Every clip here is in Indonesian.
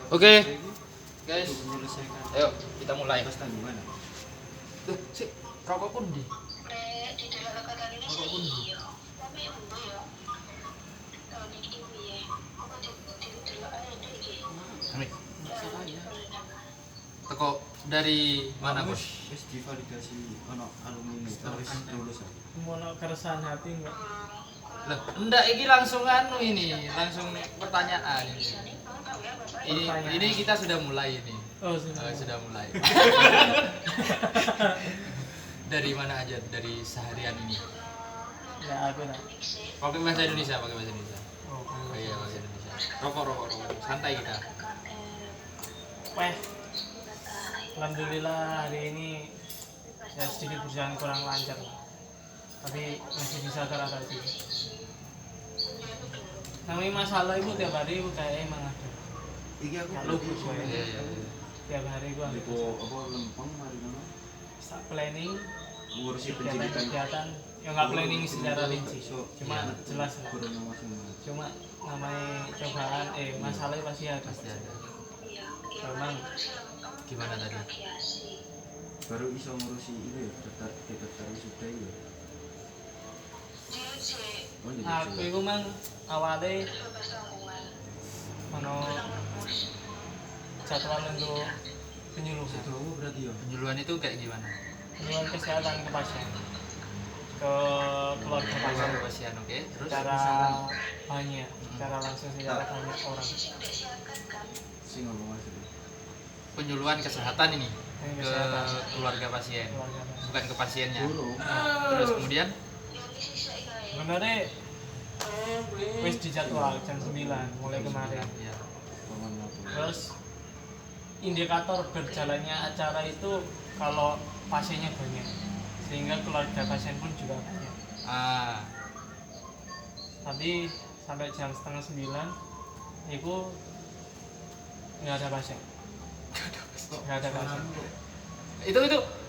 Oke, guys, ayo kita mulai. Tuh, sih, rokok pun di. Rokok pun di. Amin. Teko dari mana bos? Wis divalidasi ono alumni wis lulus. Mono keresahan hati enggak? Loh, enggak, ini langsung langsung pertanyaan ini. Ini kita sudah mulai ini. Oh, sudah. Sudah mulai. Dari mana aja? Dari seharian ini. Ya aku tak. Pakai bahasa Indonesia. Oh, Oh iya, bahasa Indonesia. Rokok. Santai kita. Weh. Alhamdulillah hari ini ya sedikit berjalan kurang lancar. Tapi masih bisa teratasi. Namanya masalah itu tiap hari itu kayak emang ada. Iki aku Kalau gue Iya. tiap hari gue Lipo apa lempeng mari ngono. start planning Ngurusi pendidikan. kegiatan yang nggak planning secara rinci, cuma Iya. jelas lah. Kurang masuk. Cuma namanya cobaan masalah pasti ada. Pasti ada. Memang Gimana tadi? Baru iso ngurusi ini ya, daftar wisuda ya. Oh, iya, aku itu mang awalnya ono jadwal untuk penyuluhan Sedowo berarti ya. Penyuluhan itu kayak gimana? penyuluhan kesehatan ke pasien, ke keluarga pasien Pasien, oke. Terus secara banyak, secara langsung secara banyak orang. Sing ngomong maksudnya. penyuluhan kesehatan ini Ini ke kesehatan. keluarga pasien, Keluarga pasien. bukan ke pasiennya. Burung. Terus kemudian Sebenarnya wis dijadwal jam 9 mulai kemarin. ya. Paman lapo. Terus indikator berjalannya acara itu kalau pasiennya banyak, sehingga keluarga pasien pun juga banyak. Tapi sampai jam setengah 9 itu nggak ada pasien. Nggak ada pasien. Itu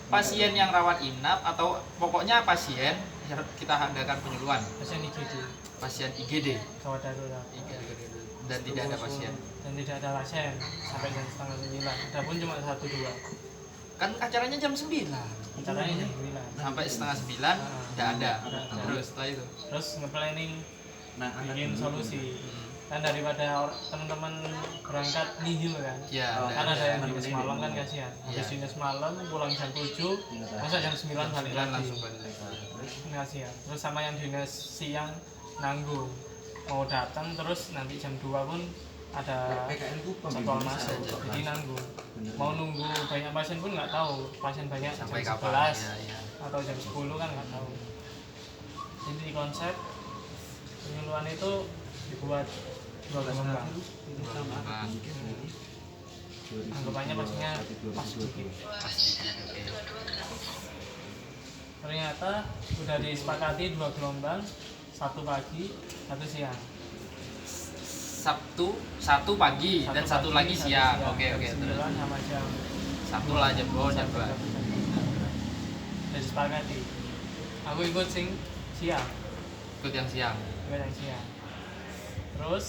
pasien yang rawat inap atau pokoknya pasien yang kita adakan penyuluhan, Pasien IGD, pasien IGD gawat darurat. dan tidak ada pasien. Dan tidak ada pasien sampai jam setengah 9. Adapun cuma 1-2. Kan acaranya jam 9 Acaranya jam 9. sampai setengah 9 tidak ada. Terus setelah itu Terus nge-planning Nah, bikin solusi. Kan daripada teman-teman berangkat nihil kan. ya Kan ada yang dinas Temen-temen malam kan ini. kasihan. Iya. Habis dinas malam pulang jam 7, masa jam 9 balik lagi. langsung balik. Kasihan. Terus sama yang dinas siang nanggung. Mau datang terus nanti jam 2 pun ada PKN ku jadwal pembimbing masuk. saja. Jadi nanggung. Bener. Mau nunggu banyak pasien pun nggak tahu. Pasien banyak Sampai jam kapan? 11 Ya. atau jam 10 kan nggak tahu. Jadi konsep penyuluhan itu dibuat 2 gelombang. Anggapannya pastinya pas dikit. Pasti. Oke. Ternyata udah disepakati 2 gelombang, 1 pagi, 1 siang. Sabtu satu pagi dan satu pagi, lagi satu siang. Oke. Jam Terus 9 sama jam Sabtu lah jam 2 jam 2. udah disepakati. Aku ikut siang, Ikut yang siang. ikut yang siang. Terus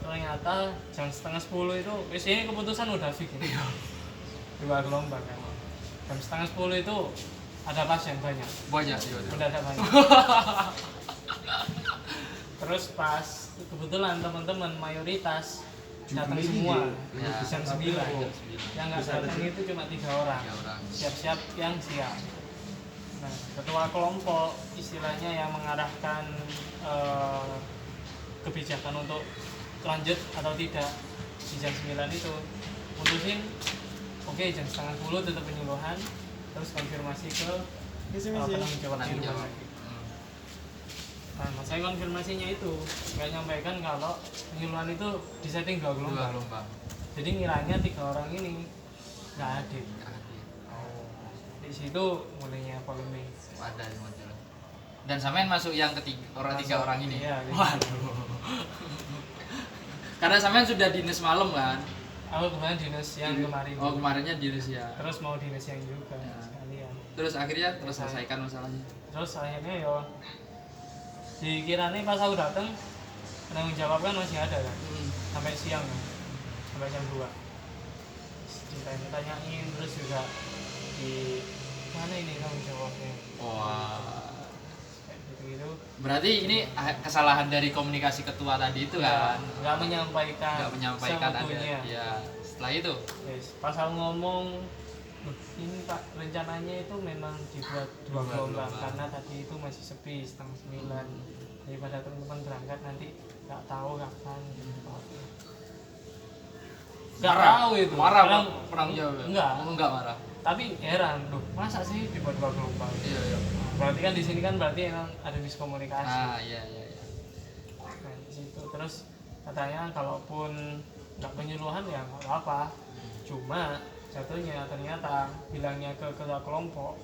ternyata jam setengah 10 itu ini keputusan udah fix ya. 2 gelombang kan. Jam setengah 10 itu ada pasien banyak, Banyak sih waktu itu. udah ada banyak. Terus pas kebetulan teman-teman mayoritas datang semua Ya. jam 9. Yang nggak datang itu cuma 3 orang. 3 orang. Siap-siap yang siang. Nah, ketua kelompok istilahnya yang mengarahkan kebijakan untuk lanjut atau tidak di jam 9 itu putusin oke, jam setengah 10 tetap penyuluhan, terus konfirmasi ke penanggung jawab di Penanggung rumah jawab. sakit. Nah, saya konfirmasinya itu nggak nyampaikan kalau penyuluhan itu disetting 2 Dua gelombang. gelombang. Jadi ngiranya 3 orang ini nggak hadir. Di situ mulainya polemik. Ada muncul. Dan sampean masuk yang ketiga, tiga orang ini. Iya, gitu. Waduh. Karena sampean sudah dinas malam kan? Aku kemarin dinas siang kemarin. Oh, kemarinnya dinas ya. Terus mau dinas siang juga Ya. sekalian. Terus akhirnya terselesaikan masalahnya. Terus akhirnya ya dikiranya pas aku datang penanggung jawab kan masih ada kan sampai siang kan, sampai jam 2 ditanyain terus juga di mana ini tanggung jawabnya. Wah. Kayak gitu-gitu. Berarti ini kesalahan dari komunikasi ketua tadi itu kan? Nggak menyampaikan ada. sebetulnya. Ya, setelah itu Yes, pas aku ngomong ini Pak, rencananya itu memang dibuat dua gelombang karena tadi itu masih sepi setengah 9. Daripada teman-teman berangkat nanti nggak tahu kapan gitu. Nggak tahu itu. Marah Kadang, penanggung jawab. Enggak marah. Tapi heran, loh masa sih dibuat dua gelombang? Iya. Berarti kan di sini kan berarti emang ada miskomunikasi. Iya. Nah, di situ terus katanya kalaupun nggak penyuluhan ya nggak apa-apa. Cuma jatuhnya ternyata bilangnya ke ketua kelompok,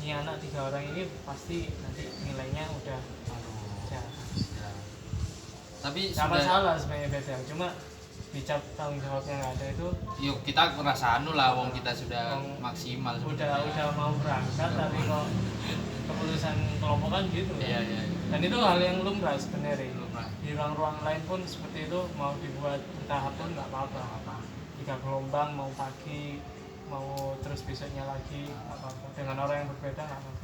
ini anak 3 orang ini pasti nanti nilainya udah Ya. Tapi nggak masalah sebenarnya beda. Cuma dicap tanggung jawabnya nggak ada itu. Yuk kita merasa lah, wong kita sudah maksimal. Udah mau berangkat tapi kok keputusan kelompok kan gitu. Iya. Dan itu hal yang lumrah sebenarnya. Lumrah. Di ruang-ruang lain pun seperti itu, mau dibuat bertahap pun nggak apa-apa. 3 gelombang, mau pagi, mau terus besoknya lagi, nggak apa-apa. Dengan orang yang berbeda nggak apa-apa.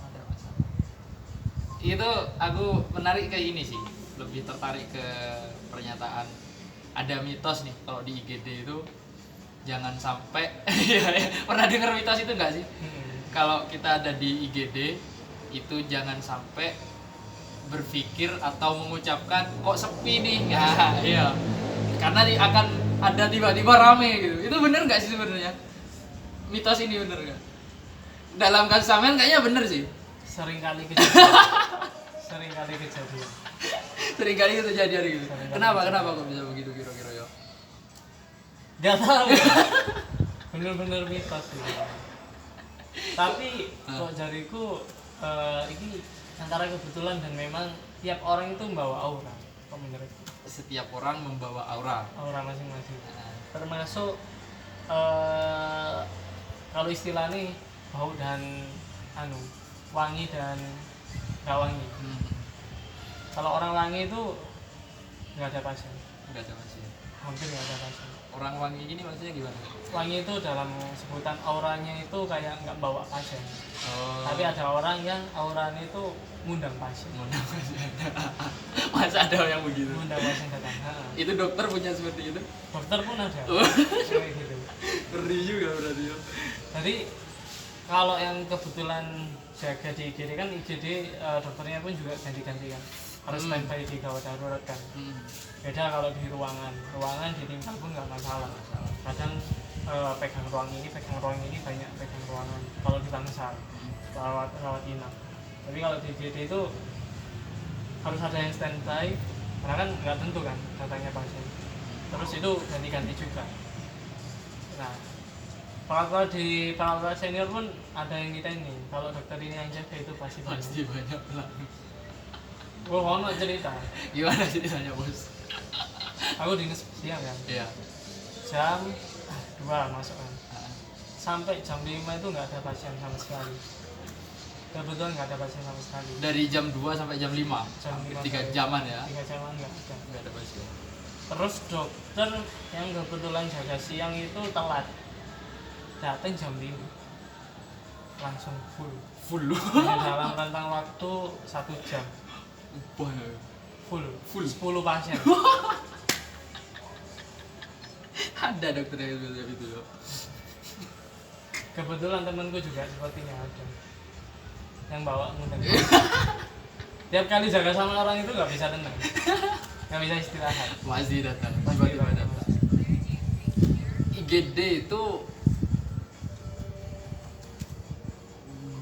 Itu aku menarik ke ini sih, lebih tertarik ke pernyataan ada mitos nih kalau di IGD itu jangan sampai pernah dengar mitos itu nggak sih? Kalau kita ada di IGD itu jangan sampai berpikir atau mengucapkan kok sepi nih, ya iya, karena akan ada tiba-tiba rame gitu. Itu bener nggak sih sebenarnya? Mitos ini bener nggak? Dalam kasus sampean kayaknya bener sih. Seringkali kejadian. Seringkali itu kejadian gitu. Kenapa kok bisa begitu kira-kira ya? Gak tahu. Bener-bener mitos gitu. Tapi kok jariku ini antara kebetulan dan memang tiap orang itu membawa aura. Kok menurutku? Setiap orang membawa aura Masing-masing. Termasuk kalau istilahnya bau dan wangi dan nggak wangi. Kalau orang wangi itu nggak ada pasien. Hampir nggak ada pasien. Orang wangi ini maksudnya gimana? Wangi itu dalam sebutan auranya itu kayak nggak bawa pasien. Tapi ada orang yang auranya itu ngundang pasien. Masa ada yang begitu? Ngundang pasien datang. Itu dokter punya seperti itu? Dokter pun ada. Kayak gitu. Ngeri juga berarti ya. Jadi kalau yang kebetulan jaga di IGD kan IGD dokternya pun juga ganti-ganti kan. Harus standby di gawat darurat kan. Beda kalau di ruangan ditinggal pun nggak masalah. Kadang pegang ruang ini banyak pegang ruangan. Kalau di bangsal rawat inap. Tapi kalau di IGD itu harus ada yang standby karena kan nggak tentu kan datangnya pasien. Terus itu ganti-ganti juga. Nah, perawat di perawat senior pun ada yang kita ini. Kalau dokter ini yang jaga itu pasti banyak lah. Mau cerita. Gimana ceritanya bos? Aku dinas siang kan. Iya. Jam 2 masuk kan. Sampai jam 5 itu nggak ada pasien sama sekali. Kebetulan nggak ada pasien sama sekali. Dari jam 2 sampai jam 5? Jam 5 3 jaman ya? 3 jaman nggak ada pasien. Terus dokter yang kebetulan jaga siang itu telat. Datang jam 5. Langsung full. Dalam rentang waktu 1 jam. Full 10 pasien. Ada dokter yang seperti itu loh. Kebetulan temanku juga sepertinya ada yang bawa ngundang. Tiap kali jaga sama orang itu nggak bisa tenang, nggak bisa istirahat. Pasti datang. IGD itu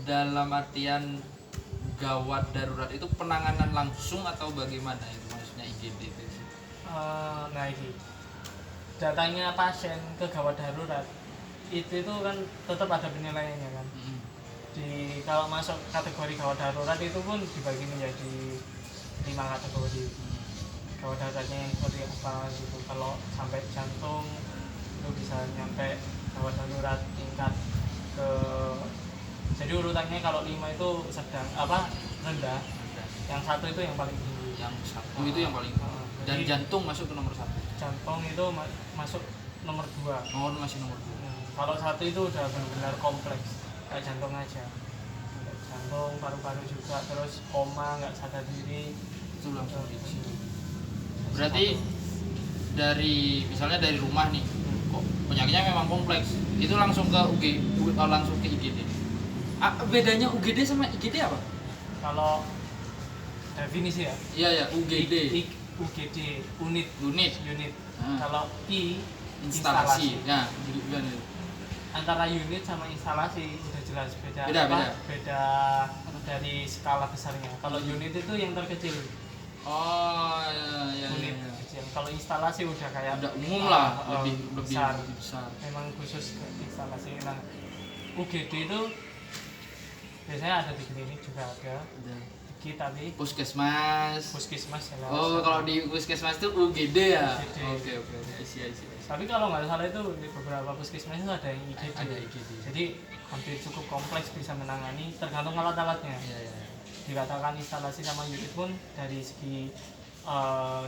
dalam artian gawat darurat itu penanganan langsung atau bagaimana itu maksudnya IGD itu? Nah ini datangnya pasien ke gawat darurat itu kan tetap ada penilaiannya kan. Kalau masuk kategori gawat darurat itu pun dibagi menjadi 5 kategori. Gawat daruratnya yang seperti apa gitu. Kalau sampai jantung itu bisa nyampe gawat darurat tingkat ke, jadi urutannya kalau 5 itu sedang rendah. Yang 1 itu yang paling tinggi. Yang 1 itu yang paling tinggi. Dan jantung masuk ke nomor 1. Jantung itu masuk nomor 2. Oh, masih nomor 2. Kalau 1 itu udah benar-benar kompleks, kayak jantung aja. Jantung, paru-paru juga, terus koma, nggak sadar diri. Itu langsung Terus, gitu. Berarti dari misalnya dari rumah nih, kok penyakitnya memang kompleks, itu langsung ke langsung ke IGD. Bedanya UGD sama IGD apa? kalau definisi ya, Iya ya, UGD. UGD Unit. Kalau I Instalasi. Ya, gitu kan itu. antara unit sama instalasi udah jelas beda. Beda. Dari skala besarnya. Kalau unit itu yang terkecil, Oh, ya. unit kecil. Kalau instalasi udah kayak Udah umum lah, lebih besar. besar. Memang khusus ke instalasi. Nah, UGD itu biasanya ada di klinik juga ada. Di tapi Puskesmas. puskesmas ya. Oh, kalau di puskesmas itu UGD ya. UGD. Oke. Isi. Tapi kalau nggak salah itu di beberapa puskesmas itu ada yang IGD. Ada IGD. Jadi hampir cukup kompleks bisa menangani tergantung alat-alatnya. Iya. Dikatakan instalasi sama unit pun dari segi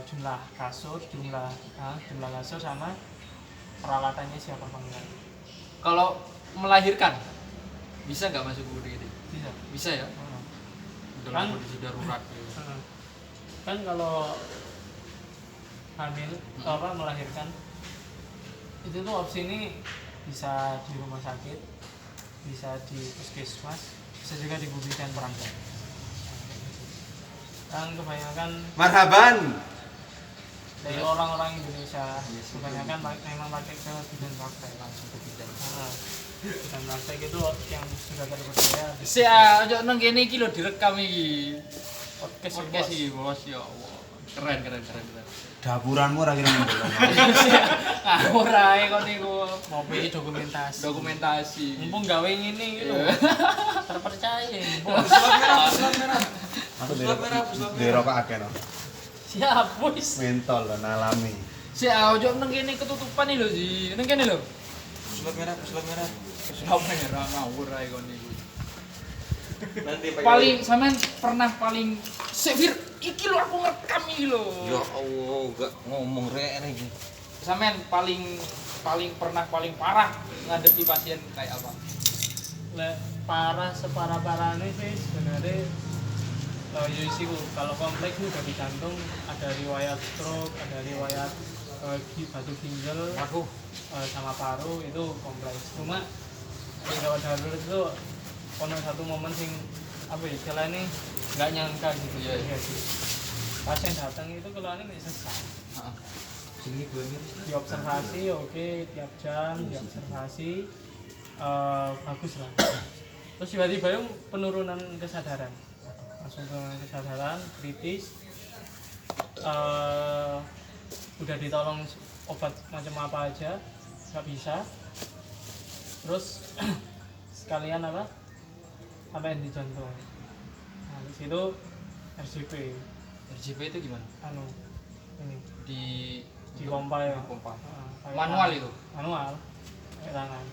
jumlah kasur sama peralatannya siapa enggak. Kalau melahirkan bisa nggak masuk UGD? Bisa ya. Dalam Kan- kondisi darurat gitu. Kan kalau hamil melahirkan itu tuh opsi ini bisa di rumah sakit, bisa di puskesmas, bisa juga di bidan perangkat. Kan kebanyakan Marhaban. dari orang-orang Indonesia Yes, kebanyakan memang pakai ke bidan praktek. Langsung ke bidan. Bidan praktek itu yang sudah terpercaya. Si aja nang kene iki lho direkam iki. Podcast Iki, Bos. Ya Allah. Keren. Dapuranmu ora kira ngono. Ngawur ae kon niku. mau pilih dokumentasi. Mumpung gawe ini gitu. Terpercaya. Aku di rokok akeh no. Siap, wis. Mentol dan alami. Si aja nang kene ketutupan iki lho, Si. Nang kene lho. Sulat merah. Sudah merah ngawur ae kon niku. Nanti Paling sampean pernah paling Sevir iki lho aku ngerekam iki lho. Ya Allah, enggak ngomong rek iki. Sampean paling parah ngadepi pasien kayak apa? Parah separah-parahnya sih sebenarnya Yosiku kalau kompleks itu udah di jantung, ada riwayat stroke, ada riwayat batu ginjal, sama paru itu kompleks. Cuma di gawat darurat itu ono satu momen sing apa ya istilahnya nggak nyangka gitu. Iya. Pasien datang itu keluarnya nggak sesak. Sini gue ini. Diobservasi oke, tiap jam diobservasi bagus lah. Terus tiba-tiba yang penurunan kesadaran, langsung penurunan kesadaran kritis. Udah ditolong obat macam apa aja nggak bisa. Terus sekalian apa yang di jantung. Nah di situ RCP RJP itu gimana? Ini Di pompa ya. pompa. Pakai Manual tangan. itu. Manual pakai tangan.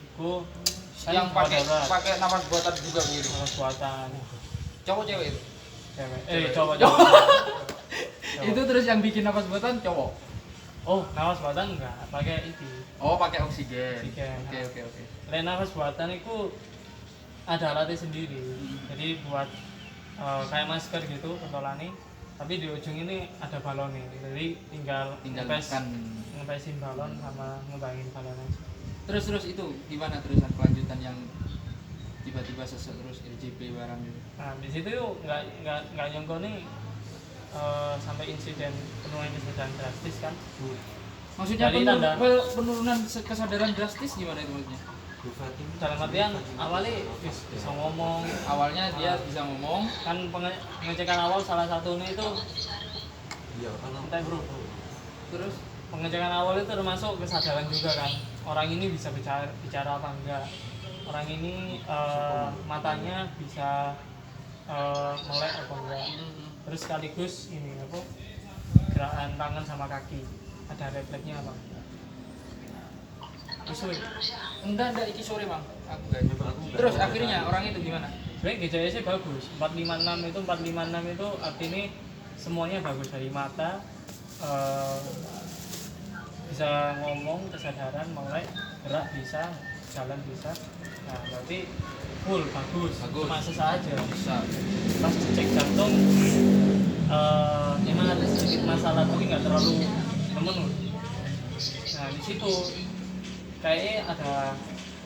Itu Yang pakai napas buatan juga begitu. napas buatan Cowok cewek itu. cewek. Cowok. Cowok. Itu terus yang bikin napas buatan cowok. Oh, napas buatan enggak, pakai itu. Oh, pakai oksigen. Oksigen. Oke. Lain napas buatan itu ada alatnya sendiri. Jadi buat kayak masker gitu pentolane, tapi di ujung ini ada balonnya. Jadi tinggal ngepesin balon sama ngebangin balon aja. Terus itu gimana terusan kelanjutan yang tiba-tiba sesek terus RJP barang itu? Nah, di situ yuk nggak nyongko nih sampai insiden penurunan kesadaran drastis kan. Maksudnya Dari tanda- penurunan kesadaran drastis gimana itu maksudnya? Dalam artian awalnya bisa ngomong, Awalnya dia bisa ngomong, kan pengecekan awal salah satunya itu Iya, kalau entah bro. terus Pengecekan awal itu termasuk kesadaran juga kan. Orang ini bisa bicara apa enggak. Orang ini matanya bisa melek apa enggak. Terus sekaligus ini apa? Gerakan tangan sama kaki. Ada refleksnya apa enggak. Terus enggak iki sore Bang. Aku enggak nyoba. Terus akhirnya orang itu gimana? sebenarnya gejalanya sih bagus. 456 itu artinya semuanya bagus dari mata, eh, bisa ngomong, kesadaran, melek, gerak bisa, jalan bisa. Nah berarti full bagus. Cuma sesak aja. Bisa. Pas dicek jantung memang ada sedikit masalah tapi nggak terlalu menurun. Nah di situ kayaknya ada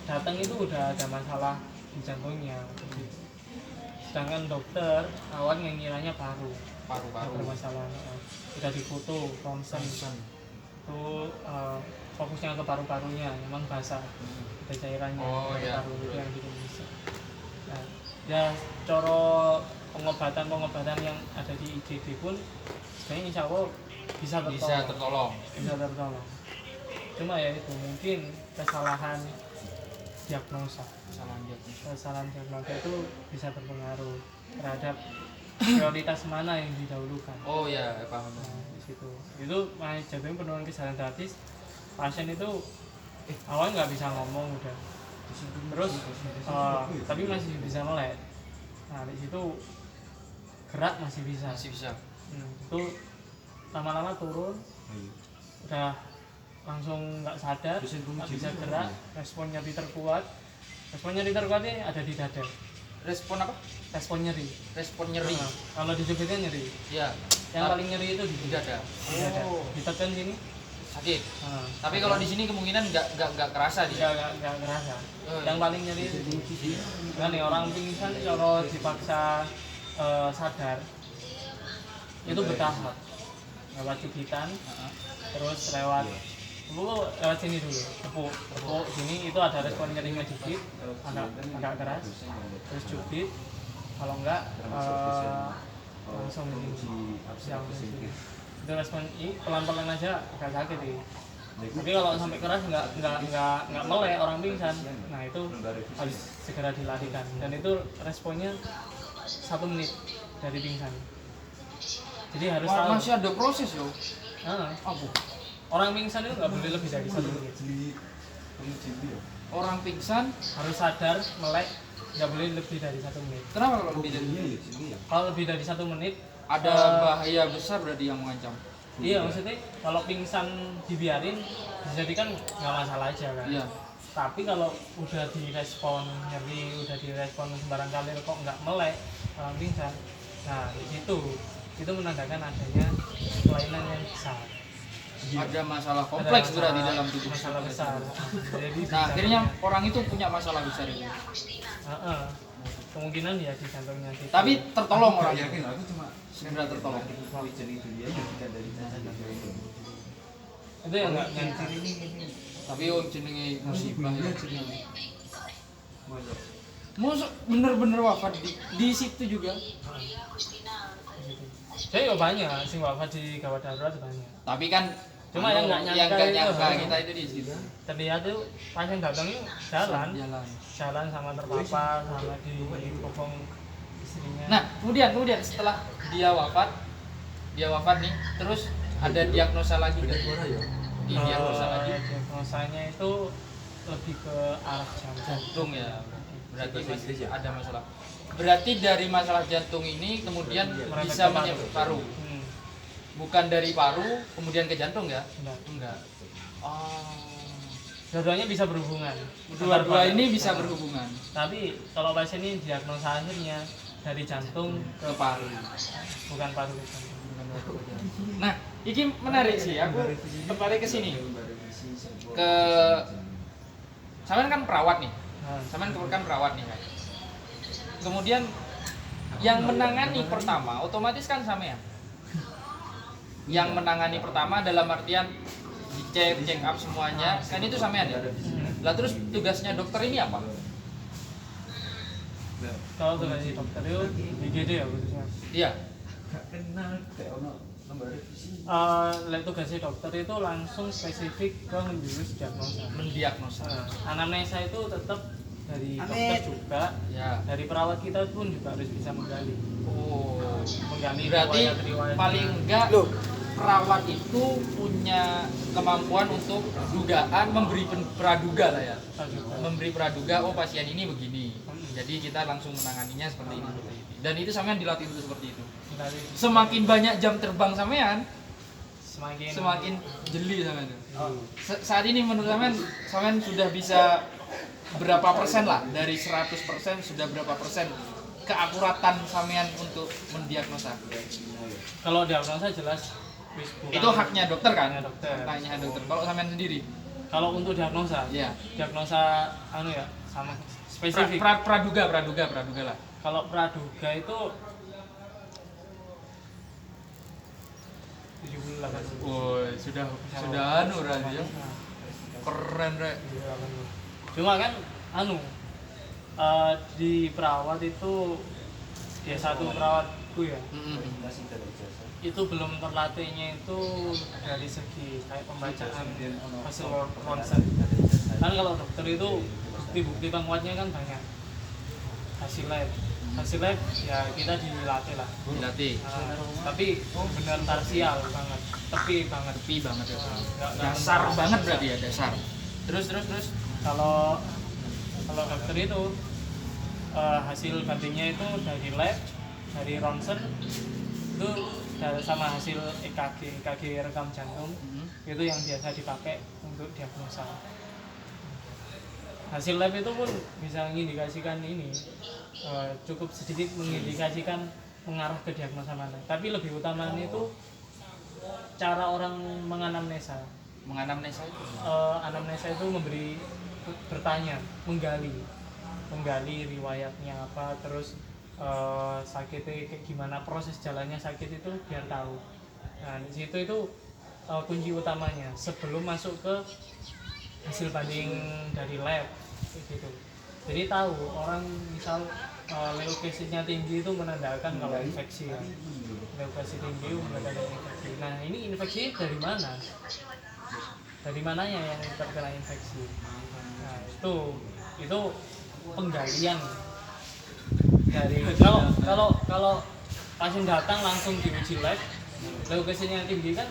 datang itu udah ada masalah di jantungnya. Sedangkan dokter awalnya ngiranya paru bermasalah. Udah difoto ronsen itu fokusnya ke paru-parunya, memang basah ada cairannya. Paru itu yang bikin bisa. Nah, ya coro pengobatan yang ada di IGD pun sebenarnya insya Allah bisa tertolong. Cuma ya itu mungkin kesalahan diagnosa itu bisa berpengaruh terhadap prioritas mana yang didahulukan. Oh ya, paham. Nah, di situ itu jatuhin penurunan kesadaran gratis pasien itu awalnya nggak bisa ngomong udah terus tapi masih bisa melek. Nah di situ gerak masih bisa. Itu lama-lama turun udah langsung nggak sadar, nggak bisa gerak, respon nyeri terkuat ini ada di dada. Respon apa? Respon nyeri. Nah, kalau dijepitnya nyeri. Iya. Yang paling nyeri itu di dada. Ditekan sini sakit. Tapi kalau di sini kemungkinan nggak kerasa dia. Nggak kerasa. Yang paling nyeri itu kan nih orang pingsan kalau dipaksa sadar itu bertahap. Lewat cubitan, terus lewat sini dulu, tepuk sini itu ada respon nyerinya dikit, agak keras, terus cubit, kalau enggak langsung ini. Itu respon pelan-pelan aja agak sakit nih. Tapi kalau sampai keras nggak melek orang pingsan, nah itu harus segera dilarikan. Dan itu responnya 1 menit dari pingsan. Jadi harus tahu. Masih ada proses yo. Orang pingsan itu nggak boleh lebih dari 1 menit. Orang pingsan harus sadar, melek, nggak boleh lebih dari 1 menit. Kenapa kalau lebih dari? Kalau lebih dari 1 menit ada bahaya besar berarti yang mengancam. Iya, maksudnya kalau pingsan dibiarin dijadikan nggak masalah aja kan. Iya. Tapi kalau udah direspon nyeri, udah direspon sembarang kali kok nggak melek orang pingsan, nah di situ itu menandakan adanya kelainan yang besar. Ada masalah kompleks berarti dalam tubuh. Masalah besar. Jadi nah akhirnya orang itu punya masalah besar itu. Kemungkinan ya di jantungnya. Tapi tertolong orang. Yakin aku cuma segera tertolong. Itu yang nggak tapi jenenge musibah ya. Musuh bener-bener wafat di situ juga. Jadi banyak sih wafat di gawat darurat banyak. Tapi kan cuma yang nggak nyangka kita itu di situ. Terlihat tuh pasien datangnya jalan sama terpapar sama dibopong istrinya. Nah kemudian setelah dia wafat nih, terus ada diagnosa lagi nggak? Diagnosanya itu lebih ke arah jantung ya. Berarti masih ada masalah. Berarti dari masalah jantung ini kemudian bisa menyebabkan paru. Bukan dari paru kemudian ke jantung ya? Enggak. Dua-duanya bisa berhubungan. Dua-dua ini bisa berhubungan. Tapi kalau pasien ini diagnosa akhirnya dari jantung ke paru. Bukan paru ke jantung. Nah, ini menarik sih. Aku tertarik ke sini. Sampean kan perawat nih. Kan. Kemudian yang menangani pertama otomatis kan sampean. Yang menangani pertama dalam artian dicek, check up semuanya, kan itu sampean ya. Lah terus tugasnya dokter ini apa? Kalau tugasnya dokter itu IGD ya khususnya. Iya. Tugasnya dokter itu langsung spesifik ke mendiagnosa. Anamnesa itu tetap dari dokter juga, ya. Dari perawat kita pun juga harus bisa menggali. Menggali berarti riwayat. Paling enggak perawat itu punya kemampuan untuk dugaan memberi praduga lah ya. Memberi praduga, oh pasien ini begini. Jadi kita langsung menanganinya seperti ini. Dan itu sampean dilatih untuk seperti itu. Semakin banyak jam terbang sampean, semakin jeli sampean. Saat ini menurut sampean sudah bisa berapa persen lah dari 100% sudah berapa persen keakuratan sampean untuk mendiagnosa? Kalau diagnosa jelas Itu haknya dokter kan? Haknya dokter. Haknya dokter. Kalau sampean sendiri? Kalau untuk diagnosa, Iya. diagnosa ya sama spesifik. Praduga lah. Kalau praduga itu 78. Oh, sudah anu berarti ya. Keren, Rek. Cuma kan di perawat itu ya satu perawatku ya. Itu belum terlatihnya itu dari segi kayak pembacaan hasil ronsen. Kan kalau dokter itu bukti penguatnya kan banyak. Hasil lab ya kita dilatih lah. Dilatih. Tapi benar parsial banget, tepi banget. Ya. Nggak Dasar mental. banget berarti ya, dasar. Terus. Kalau dokter itu hasil bandingnya itu dari lab, dari ronsen itu sama hasil EKG rekam jantung itu yang biasa dipakai untuk diagnosa. Hasil lab itu pun bisa mengindikasikan cukup sedikit mengindikasikan mengarah ke diagnosa mana. Tapi lebih utamanya itu cara orang menganamnesa. Menganamnesa itu. Anamnesa itu bertanya, menggali riwayatnya apa, terus sakitnya kayak gimana, proses jalannya sakit itu biar tahu. Nah di situ itu kunci utamanya sebelum masuk ke hasil banding dari lab gitu. Jadi tahu orang misal leukemia tinggi itu menandakan kalau infeksi ya. Leukemia tinggi itu menandakan infeksi. Nah ini infeksi dari mana? Dari mananya yang terkena infeksi? Nah itu penggalian dari kalau pasien datang langsung diuji lab leukemia tinggi kan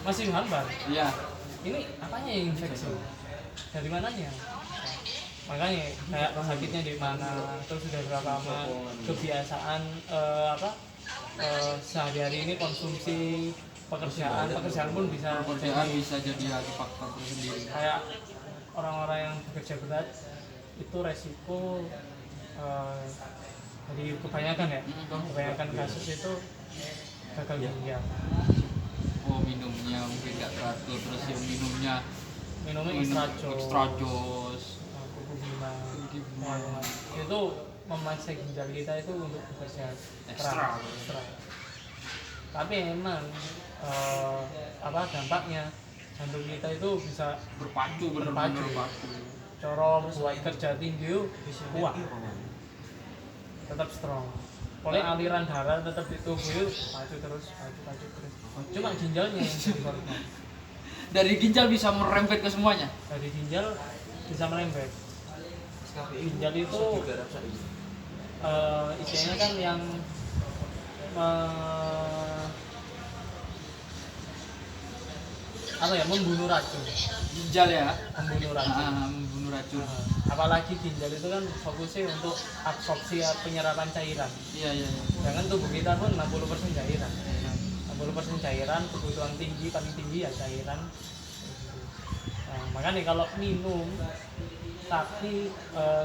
masih hambar. Iya. Ini apanya yang infeksi? Dari mananya? Makanya kayak sakitnya di mana, terus sudah berapa lama, kebiasaan sehari-hari ini konsumsi, pekerjaan pun bisa jadi faktor tersendiri. kayak orang-orang yang bekerja berat itu resiko jadi kebanyakan kasus itu gagal ginjal. Oh, minumnya mungkin nggak teratur, terus yang minumnya extra jos. Itu memaksa ginjal kita itu untuk bekerja Ekstra. Tapi emang dampaknya jantung kita itu bisa Berpacu. corong buat kerja tinggi kuat, tetap strong. Pokoknya aliran darah tetap di tubuh pacu terus. Cuma ginjalnya yang jadi korban. Dari ginjal bisa merembet ke semuanya. Dari ginjal bisa merembet. Ginjal itu istilahnya kan yang membunuh racun. Ginjal ya. Membunuh racun. Membunuh racun. Apalagi ginjal itu kan fokusnya untuk absorpsi penyerapan cairan. Iya. Jangan tubuh kita pun 60% cairan. 60% cairan, kebutuhan paling tinggi ya cairan. Nah, makanya kalau minum tapi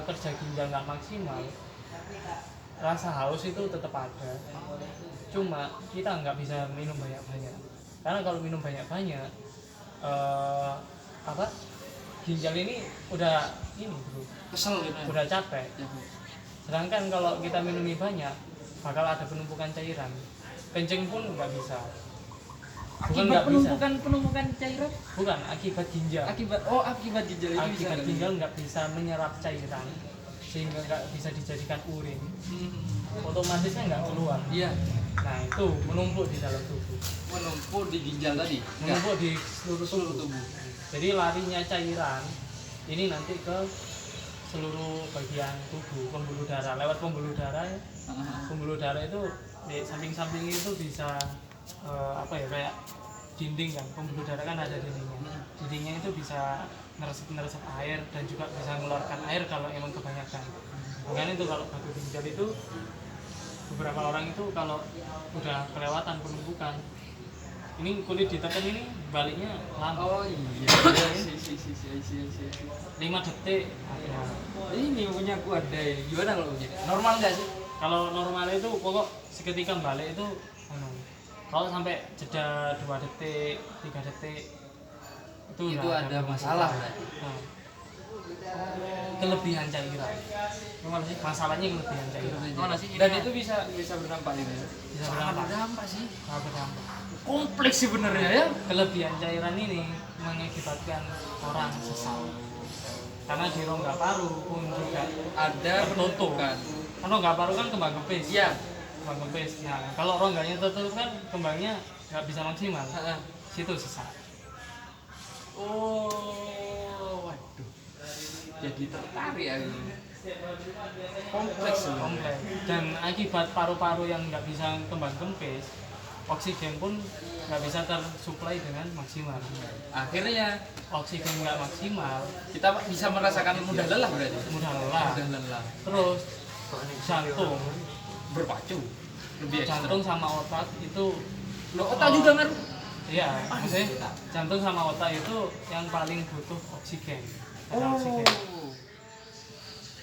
kerja ginjal nggak maksimal, rasa haus itu tetap ada. Cuma kita nggak bisa minum banyak-banyak. Karena kalau minum banyak-banyak, ginjal ini udah Kesel gitu. udah capek. Ya. Sedangkan kalau kita minumi banyak, bakal ada penumpukan cairan. Kencing pun nggak bisa. Akibat penumpukan cairan? Bukan, akibat ginjal. Akibat ginjal itu bisa. Akibat ginjal nggak bisa menyerap cairan, sehingga nggak bisa dijadikan urin. Otomatisnya nggak keluar. Iya. Nah itu menumpuk di dalam tubuh. Menumpuk di ginjal tadi. Menumpuk di seluruh tubuh. Jadi larinya cairan ini nanti ke seluruh bagian tubuh, pembuluh darah. Lewat pembuluh darah, pembuluh darah itu di samping-samping itu bisa kayak dinding kan, pembuluh darah kan ada dindingnya itu bisa meresap air dan juga bisa mengeluarkan air kalau emang kebanyakan. Makanya itu kalau batu ginjal itu beberapa orang itu kalau udah kelewatan penumpukan ini kulit ditekan ini baliknya lama. Oh iya. Si. 5 detik ada. Ini punya aku ada ini. Gimana kalau punya? Normal nggak sih? Kalau normal itu pokok seketika balik itu kalau sampai jeda 2 detik 3 detik itu udah ada masalah berarti. Nah, kelebihan cairan. Gimana sih? Masalahnya kelebihan cairan. Gimana sih? Dan itu bisa berdampak ini. Bisa Sangat berdampak. berdampak sih. Sangat berdampak. Kompleks sih benernya ya. Kelebihan cairan ini mengakibatkan orang sesal. Karena di rongga paru pun juga Ada tertutup. kan? Kan rongga paru kan kembang kempis. Iya. Kembang kempis. Nah, kalau rongganya tertutup kan kembangnya nggak bisa maksimal. Heeh. Situ sesak. Oh, waduh. Jadi tertarik aku. Kompleks loh. Kompleks. Dan akibat paru-paru yang nggak bisa kembang kempis, oksigen pun nggak bisa tersuplai dengan maksimal. Akhirnya Oksigen nggak maksimal, kita bisa merasakan mudah lelah berarti. mudah lelah. Mudah lelah. Terus jantung, Berpacu. Lebih ekstra. jantung sama otak itu, Loh, otak juga ngaruh. iya, maksudnya jantung sama otak itu yang paling butuh oksigen. Ada oksigen.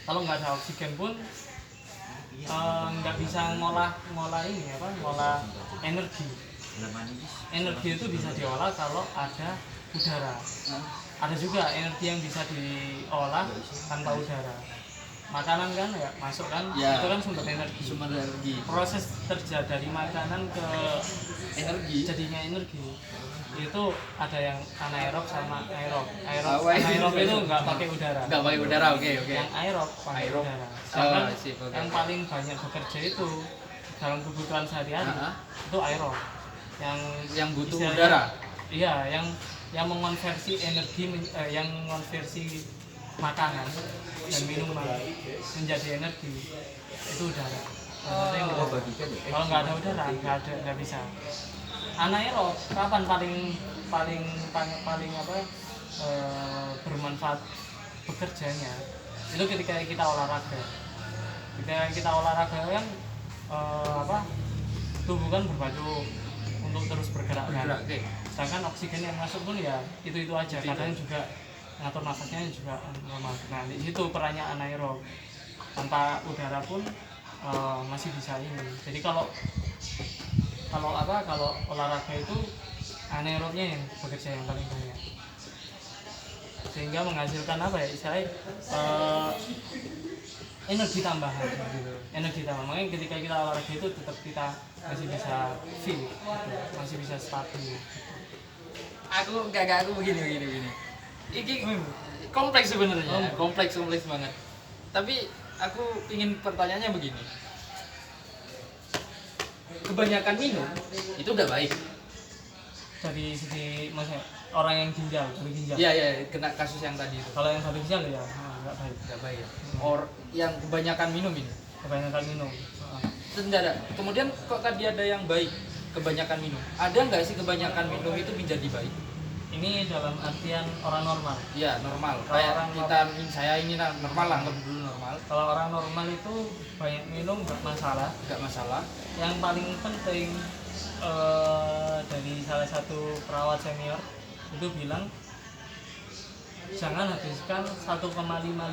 Kalau nggak ada oksigen pun nggak bisa ngolah ini apa, ngolah energi. Energi itu bisa diolah kalau ada udara. Ada juga energi yang bisa diolah tanpa udara. Makanan kan ya masuk kan, Ya. itu kan sumber energi. Sumber energi. Proses terjadi dari makanan ke Energi. jadinya energi itu ada yang anaerob sama aerob. Wait. Anaerob itu nggak pakai udara. Nggak pakai udara, oke. Yang aerob pakai Aerob. udara. Sedangkan sip, oke. yang paling banyak bekerja itu dalam kebutuhan sehari-hari Ah. itu aerob. Yang butuh istilahnya- udara. Iya, yang mengonversi energi yang mengonversi makanan dan minuman menjadi energi itu udara. Maksudnya Oh, udara. Kalau nggak ada udara nggak bisa. Anaerob kapan paling apa bermanfaat bekerjanya itu ketika kita olahraga. Ketika kita olahraga kan tubuh kan berpacu untuk terus bergerak kan. Bergerak, oke. Sedangkan oksigen yang masuk pun ya itu aja. Kadang juga ngatur nafasnya juga normal. Nah di situ perannya anaerob. Tanpa udara pun masih bisa ini. Jadi kalau olahraga itu anaerobnya yang bekerja yang paling banyak, sehingga menghasilkan apa ya istilahnya energi tambahan gitu. Energi tambahan. Makanya ketika kita olahraga itu tetap kita masih bisa fit gitu. Masih bisa stabil. Aku begini. Ini kompleks sebenarnya. Kompleks banget. Tapi aku ingin pertanyaannya begini. Kebanyakan minum itu udah baik. Dari segi maksudnya orang yang ginjal, Iya, kena kasus yang tadi itu. kalau yang satu ginjal ya nggak baik. Nggak baik ya. Yang kebanyakan minum ini. Kebanyakan minum. Tidak ada. Kemudian kok tadi ada yang baik, kebanyakan minum. Ada nggak sih kebanyakan minum itu menjadi baik? Ini dalam artian orang normal. Iya, normal. Kalau Kayak orang saya ini normal lah, anggap dulu normal. Kalau orang normal itu banyak minum nggak masalah. Nggak masalah. Yang paling penting dari salah satu perawat senior itu bilang jangan habiskan 1,5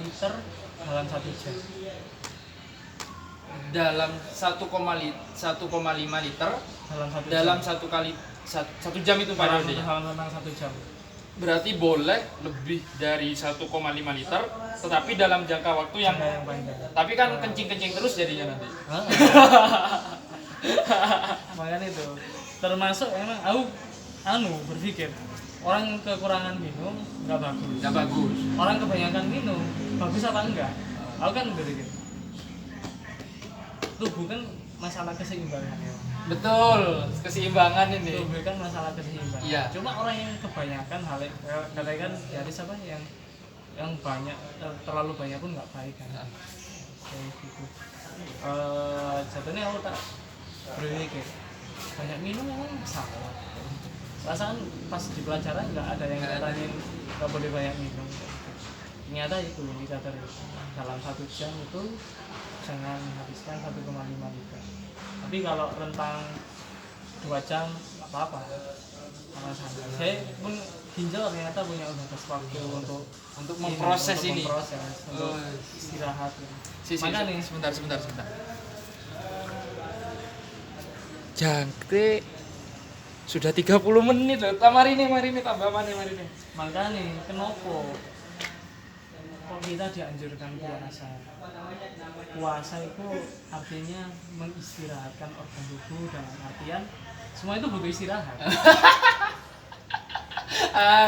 liter dalam 1 jam. Dalam 1,5 liter Dalam satu jam itu periodenya. dalam 1 jam. Berarti boleh lebih dari 1,5 liter, tetapi dalam jangka waktu yang panjang. tapi kan kencing-kencing terus jadinya nanti. Makanya itu termasuk emang aku berpikir orang kekurangan minum nggak bagus. Nggak bagus. Orang kebanyakan minum bagus apa enggak? Aku kan berpikir tubuh kan masalah keseimbangan ya. Betul, keseimbangan ini. Tubuh kan masalah keseimbangan. Iya. Cuma orang yang kebanyakan katakan ya siapa yang banyak terlalu banyak pun nggak baik kan. Kayak gitu. Jatuhnya aku tak berpikir banyak minum memang salah. Perasaan pas di pelajaran nggak ada yang ngatakan nggak boleh banyak minum. Ternyata itu indikator dalam 1 jam itu jangan habiskan 1,5 liter. Tapi kalau rentang 2 jam nggak apa-apa. alasannya. Saya pun ginjal ternyata punya batas waktu untuk memproses untuk ini. memproses, untuk Oh. istirahat. Si, Maka nih sebentar. Jangkrik sudah 30 menit loh. Mari nih tambah mari nih. makanya kenapa kok kita dianjurkan puasa itu artinya mengistirahatkan organ tubuh dalam artian semua itu butuh istirahat.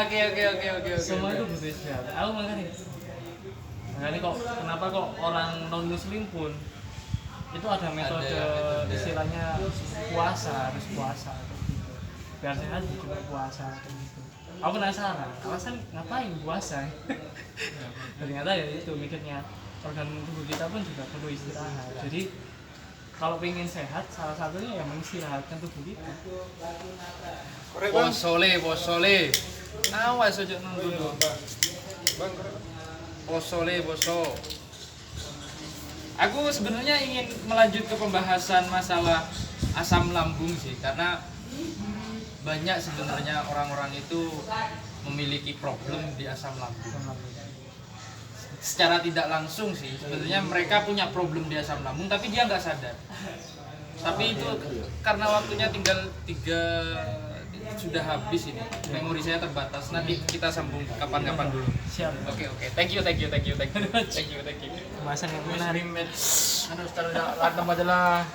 Oke. Semua itu butuh istirahat. Aku makanya kok kenapa kok orang non muslim pun itu ada metode istilahnya harus puasa kayak gitu. Biar sehat juga puasa kayak gitu. Aku penasaran, alasan ngapain puasa? Ternyata ya itu mikirnya organ tubuh kita pun juga perlu istirahat. Jadi kalau pengen sehat salah satunya ya mengistirahatkan tubuh kita. Posole. Awas aja nunggu. Posole. Aku sebenarnya ingin melanjut ke pembahasan masalah asam lambung sih, karena banyak sebenarnya orang-orang itu memiliki problem di asam lambung. Secara tidak langsung sih, sebenarnya mereka punya problem di asam lambung, tapi dia nggak sadar. Tapi itu karena waktunya tinggal 3 sudah habis ini, memori saya terbatas. Nanti kita sambung kapan-kapan dulu. Siap. Oke. Thank you. Pembahasan yang menarik. Aduh, setelah tempat adalah